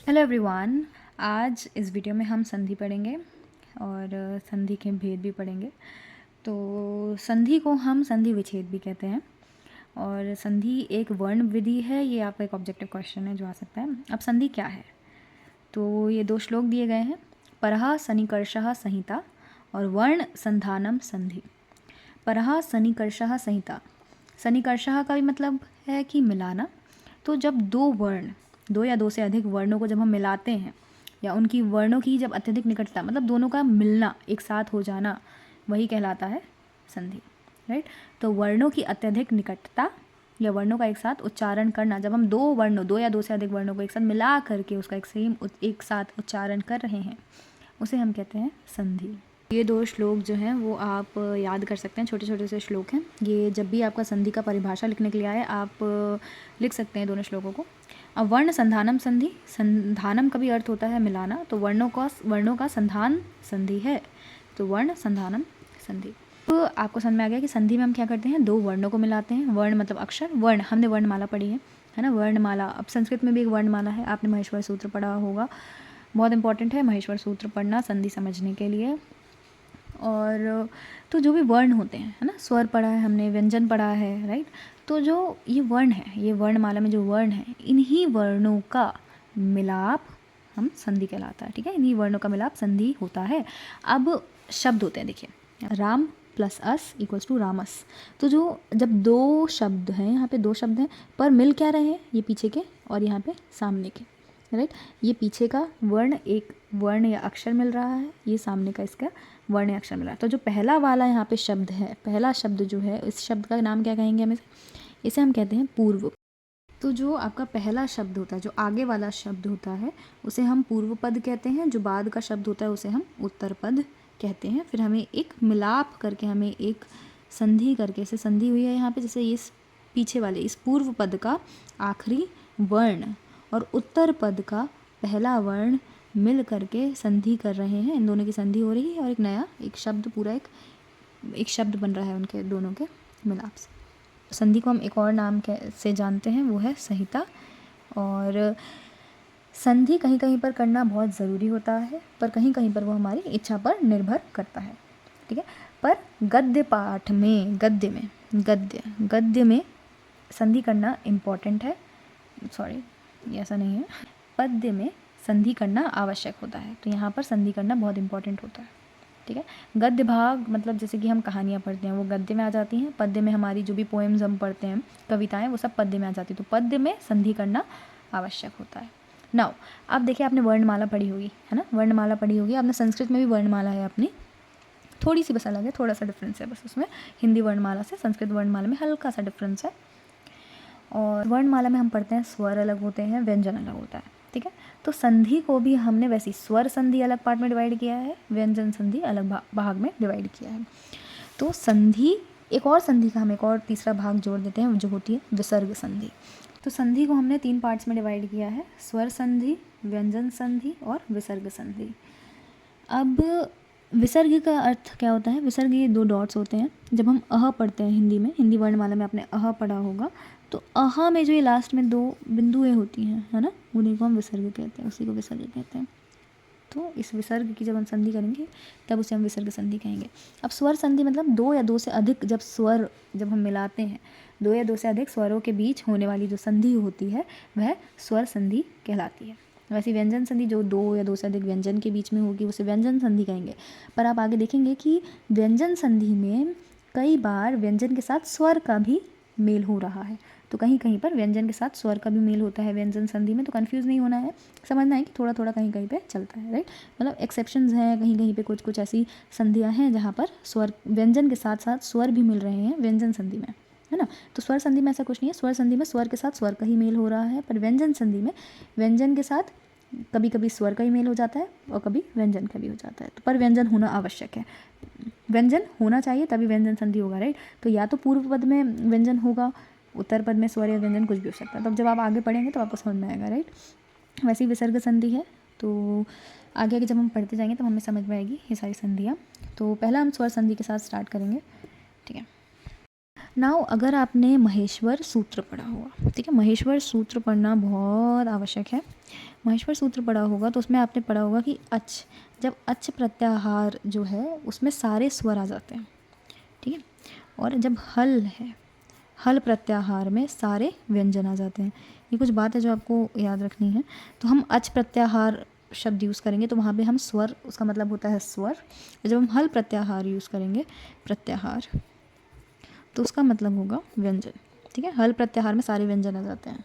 Hello everyone. आज इस video में हम संधि पढ़ेंगे और संधि के भेद भी पढ़ेंगे। तो संधि को हम संधि विच्छेद भी कहते हैं और संधि एक वर्ण विधि है। ये आपका एक ऑब्जेक्टिव क्वेश्चन है जो आ सकता है। अब संधि क्या है, तो ये 2 श्लोक दिए गए हैं। परः सन्निकर्षः संहिता और वर्ण संधानम संधि। परः सन्निकर्षः संहिता, सन्निकर्षः का भी मतलब है कि मिलाना। तो जब 2 वर्ण, 2 या 2 से अधिक वर्णों को जब हम मिलाते हैं या उनकी वर्णों की जब अत्यधिक निकटता, मतलब दोनों का मिलना, एक साथ हो जाना, वही कहलाता है संधि, राइट। तो वर्णों की अत्यधिक निकटता या वर्णों का एक साथ उच्चारण करना, जब हम 2 या 2 से अधिक वर्णों को एक साथ मिला करके उसका एक साथ उच्चारण कर रहे हैं, उसे हम कहते हैं संधि। ये 2 श्लोक जो हैं वो आप याद कर सकते हैं, छोटे छोटे से श्लोक हैं। ये जब भी आपका संधि का परिभाषा लिखने के लिए आए आप लिख सकते हैं दोनों श्लोकों को। अब वर्ण संधानम संधि, संधानम का भी अर्थ होता है मिलाना, तो वर्णों का संधान संधि है, तो वर्ण संधानम संधि। तो आपको समझ में आ गया कि संधि में हम क्या करते हैं, 2 वर्णों को मिलाते हैं। वर्ण मतलब अक्षर, वर्ण हमने वर्णमाला पढ़ी है ना, वर्णमाला। अब संस्कृत में भी एक वर्णमाला है, आपने महेश्वर सूत्र पढ़ा होगा, बहुत इंपॉर्टेंट है महेश्वर सूत्र पढ़ना संधि समझने के लिए। और तो जो भी वर्ण होते हैं, है ना, स्वर पढ़ा है हमने, व्यंजन पढ़ा है, राइट। तो जो ये वर्ण है, ये वर्णमाला में जो वर्ण है, इन्हीं वर्णों का मिलाप हम संधि कहलाता है, ठीक है। इन्हीं वर्णों का मिलाप संधि होता है। अब शब्द होते हैं, देखिए, Ram plus S equals to Rams. तो जो जब 2 शब्द हैं, यहाँ पे 2 शब्द हैं, पर मिल क्या रहे हैं, ये पीछे के और यहाँ पे सामने के, राइट। ये पीछे का वर्ण, एक वर्ण या अक्षर मिल रहा है, ये सामने का इसका वर्ण या अक्षर मिल रहा है। तो जो पहला वाला यहाँ पे शब्द है, पहला शब्द जो है, इस शब्द का नाम क्या कहेंगे हम इसे हम कहते हैं पूर्व। तो जो आपका पहला शब्द होता है, जो आगे वाला शब्द होता है, उसे हम पूर्व पद कहते हैं। जो बाद का शब्द होता है उसे हम उत्तर पद कहते हैं। फिर हमें एक मिलाप करके, हमें एक संधि करके, इसे संधि हुई है यहाँ पे, जैसे इस पीछे वाले इस पूर्व पद का आखिरी वर्ण और उत्तर पद का पहला वर्ण मिल करके संधि कर रहे हैं, इन दोनों की संधि हो रही है और एक नया एक शब्द, पूरा एक शब्द बन रहा है उनके दोनों के मिलाप से। संधि को हम एक और नाम से जानते हैं, वो है संहिता। और संधि कहीं कहीं पर करना बहुत ज़रूरी होता है, पर कहीं कहीं पर वो हमारी इच्छा पर निर्भर करता है, ठीक है। पर गद्य पाठ में, गद्य में संधि करना इम्पॉर्टेंट है, सॉरी ये ऐसा नहीं है, पद्य में संधि करना आवश्यक होता है। तो यहाँ पर संधि करना बहुत इंपॉर्टेंट होता है, ठीक है। गद्य भाग मतलब जैसे कि हम कहानियाँ पढ़ते हैं, वो गद्य में आ जाती हैं। पद्य में हमारी जो भी पोएम्स हम पढ़ते हैं, कविताएं, वो सब पद्य में आ जाती है। तो पद्य में संधि करना आवश्यक होता है। नाउ आप देखिए, आपने वर्णमाला पढ़ी होगी, है ना, वर्णमाला पढ़ी होगी आपने। संस्कृत में भी वर्णमाला है अपनी, थोड़ी सी बस अलग है, थोड़ा सा डिफरेंस है बस उसमें, हिंदी वर्णमाला से संस्कृत वर्णमाला में हल्का सा डिफरेंस है। और वर्णमाला में हम पढ़ते हैं स्वर अलग होते हैं, व्यंजन अलग होता है, ठीक है। तो संधि को भी हमने वैसी स्वर संधि अलग पार्ट में डिवाइड किया है, व्यंजन संधि अलग भाग में डिवाइड किया है। तो संधि, एक और संधि का हम एक और तीसरा भाग जोड़ देते हैं, जो होती है विसर्ग संधि। तो संधि को हमने 3 पार्ट्स में डिवाइड किया है, स्वर संधि, व्यंजन संधि और विसर्ग संधि। अब विसर्ग का अर्थ क्या होता है, विसर्ग ये 2 डॉट्स होते हैं। जब हम अह पढ़ते हैं हिंदी में, हिंदी वर्णमाला में आपने अह पढ़ा होगा, तो अह में जो ये लास्ट में 2 बिंदुएं होती हैं, है ना, उन्हीं को हम विसर्ग कहते हैं, उसी को विसर्ग कहते हैं। तो इस विसर्ग की जब हम संधि करेंगे तब उसे हम विसर्ग संधि कहेंगे। अब स्वर संधि मतलब 2 या 2 से अधिक जब हम मिलाते हैं, 2 या 2 से अधिक स्वरों के बीच होने वाली जो संधि होती है, वह स्वर संधि कहलाती है। वैसे व्यंजन संधि जो 2 या 2 से अधिक व्यंजन के बीच में होगी, उसे व्यंजन संधि कहेंगे। पर आप आगे देखेंगे कि व्यंजन संधि में कई बार व्यंजन के साथ स्वर का भी मेल हो रहा है। तो कहीं कहीं पर व्यंजन के साथ स्वर का भी मेल होता है व्यंजन संधि में। तो कंफ्यूज नहीं होना है, समझना है कि थोड़ा थोड़ा कहीं कहीं पे चलता है, राइट। मतलब एक्सेप्शंस हैं, कहीं कहीं पे कुछ कुछ ऐसी संधियाँ हैं जहाँ पर स्वर, व्यंजन के साथ साथ स्वर भी मिल रहे हैं व्यंजन संधि में, है ना। तो स्वर संधि में ऐसा कुछ नहीं है, स्वर संधि में स्वर के साथ स्वर का ही मेल हो रहा है। पर व्यंजन संधि में व्यंजन के साथ कभी कभी स्वर का ही मेल हो जाता है और कभी व्यंजन का भी हो जाता है। तो पर व्यंजन होना आवश्यक है, व्यंजन होना चाहिए तभी व्यंजन संधि होगा, राइट। तो या तो पूर्व पद में व्यंजन होगा, उत्तर पद में स्वर या व्यंजन, कुछ भी हो सकता है। तब जब आप आगे पढ़ेंगे तो आपको समझ में आएगा, राइट। वैसे ही विसर्ग संधि है, तो आगे आगे जब हम पढ़ते जाएंगे तब हमें समझ में आएगी ये सारी संधियाँ। तो पहला हम स्वर संधि के साथ स्टार्ट करेंगे, ठीक है। नाउ अगर आपने महेश्वर सूत्र पढ़ा होगा, ठीक है, महेश्वर सूत्र पढ़ना बहुत आवश्यक है। महेश्वर सूत्र पढ़ा होगा तो उसमें आपने पढ़ा होगा कि अच, जब अच प्रत्याहार जो है उसमें सारे स्वर आ जाते हैं, ठीक है। और जब हल है, हल प्रत्याहार में सारे व्यंजन आ जाते हैं। ये कुछ बात है जो आपको याद रखनी है। तो हम अच प्रत्याहार शब्द यूज़ करेंगे तो वहाँ पे हम स्वर, उसका मतलब होता है स्वर। जब हम हल प्रत्याहार यूज़ करेंगे, प्रत्याहार, तो उसका मतलब होगा व्यंजन, ठीक है। हल प्रत्याहार में सारे व्यंजन आ जाते हैं।